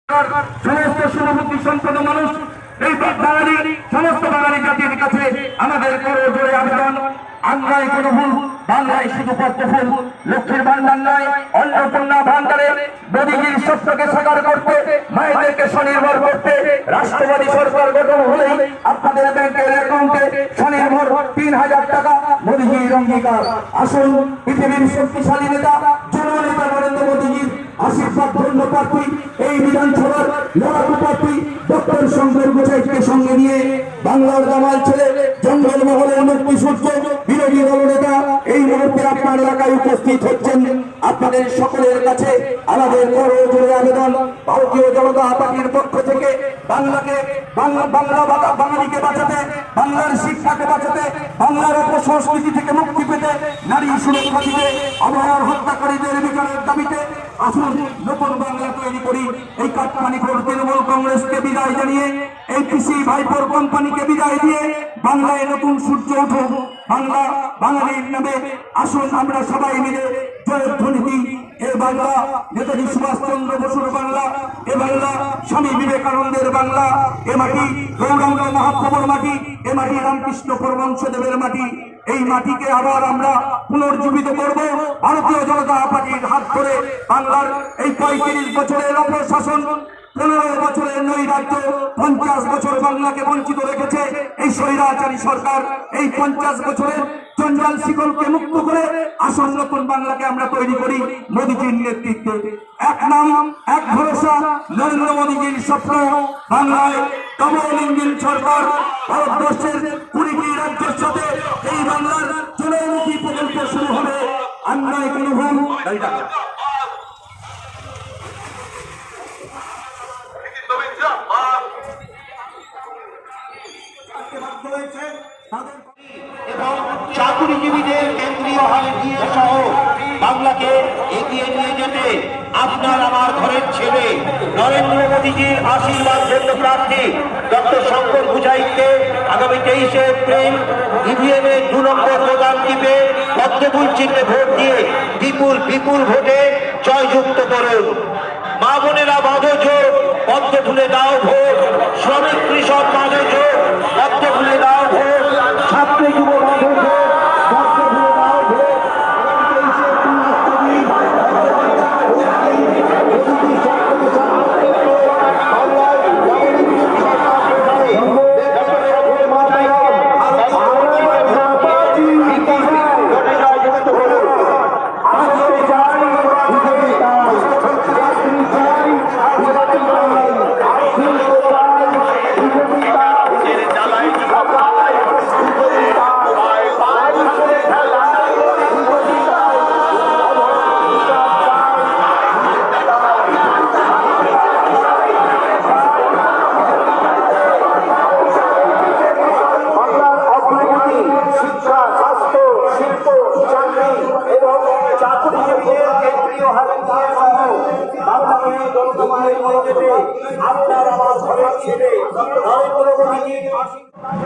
সমস্ত শুভবুদ্ধি সম্পন্ন মানুষ এই বাঙালি সমস্ত বাঙালি জাতির কাছে আমাদের করজোড়ে আবেদন, বাংলায় কোনো ভুল, বাংলায় শুধু পদ্ম ফুল, লক্ষ্মীর ভান্ডার নয়, অন্নপূর্ণা ভান্ডারে মোদীজির স্বপ্নকে সাকার করতে, মায়েদেরকে স্বনির্ভর করতে রাষ্ট্রবাদী সরকার গঠন হলেই আপনাদের ব্যাংকের অ্যাকাউন্টে স্বনির্ভর ৩,০০০ টাকা মোদীজির অঙ্গীকার। আসুন পৃথিবীর শক্তিশালী নেতা জননেতা নরেন্দ্র মোদীজির আশীর্বাদ ধন্য প্রার্থী, এই বিধানসভার লড়াকু প্রার্থী ডক্টর শঙ্কর গোসাইকে সঙ্গে নিয়ে বাংলার দামাল ছেলে জঙ্গল মহলের মুক্তি সূর্য বিরোধী দলনেতা এই মুহূর্তে আপনার এলাকায় উপস্থিত হচ্ছেন। আপনাদের সকলের কাছে আমাদের করজোড়ে আবেদন, ভারতীয় জনতা পার্টির পক্ষ থেকে বাঙালিকে বাঁচাতে, বাংলার শিক্ষাকে বাঁচাতে, বাংলার অপসংস্কৃতি থেকে মুক্তি পেতে, নারী সুরক্ষা দিতে, আবহাওয়ার হত্যাকারীদের বিচারের দাবিতে আসুন নতুন বাংলা তৈরি করি। এই কাঠমানিপুর তৃণমূল কংগ্রেসকে বিদায় জানিয়ে, এই পিসি ভাইপোর কোম্পানিকে বিদায় দিয়ে বাংলায় নতুন সূর্য উঠুক। বাংলা বাঙালির নামে আসুন আমরা সবাই মিলে জয়ধ্বনি দিই। এ বাংলা নেতাজি সুভাষচন্দ্র বসুর বাংলা, এ বাংলা স্বামী বিবেকানন্দের বাংলা, এ মাটি গৌরাঙ্গ মহাপ্রভুর মাটি, এ মাটি রামকৃষ্ণ পরমহংসদেবের মাটি। এই মাটিকে আবার আমরা পুনর্জীবিত করব ভারতীয় জনতা পার্টির হাত ধরে। বাংলার এই ৩৫ বছরের অপশাসন, ১৫ বছরের নৈরাজ্য, ৫০ বছর বাংলাকে বঞ্চিত রেখেছে এই স্বৈরাচারী সরকার। এই ৫০ বছরের জঞ্জাল শিকলকে মুক্ত করে আসল নতুন বাংলাকে আমরা তৈরি করি মোদীজির নেতৃত্বে। এক নাম, এক ভরসা, নরেন্দ্র মোদীজির স্বপ্ন। বাংলায় ডবল ইঞ্জিন সরকার, ভারতবর্ষের ২০টি রাজ্যের সাথে এই বাংলার জনমুখী প্রকল্প শুরু হবে। অন্যায় কোনো ভুল এবং চাকুরিজীবীদের কেন্দ্রীয় হারে দিয়ে সহ বাংলাকে এগিয়ে নিয়ে যেতে আপনার আমার ঘরের ছেলে নরেন্দ্র মোদীজির আশীর্বাদ জন্য প্রার্থী ডক্টর শঙ্কর গোসাইকে আগামী ২৩শে এপ্রিল ইভিএম এর ২ নম্বর প্রদান টিপে পদ্মফুল চিহ্নে ভোট দিয়ে বিপুল ভোটে জয়যুক্ত করুন। মা বোনেরা বাঁধো জোট, পদ্মফুলে দাও ভোট। শ্রমিক কৃষক বাঁধো জোট, পদ্মফুলে দাও ভোট। ছাত্র যুব বাঁধো জোট, পদ্মফুলে দাও ভোট। আপনার আমার ঘরের ছেলে নরেন্দ্র মোদীজির আশীর্বাদ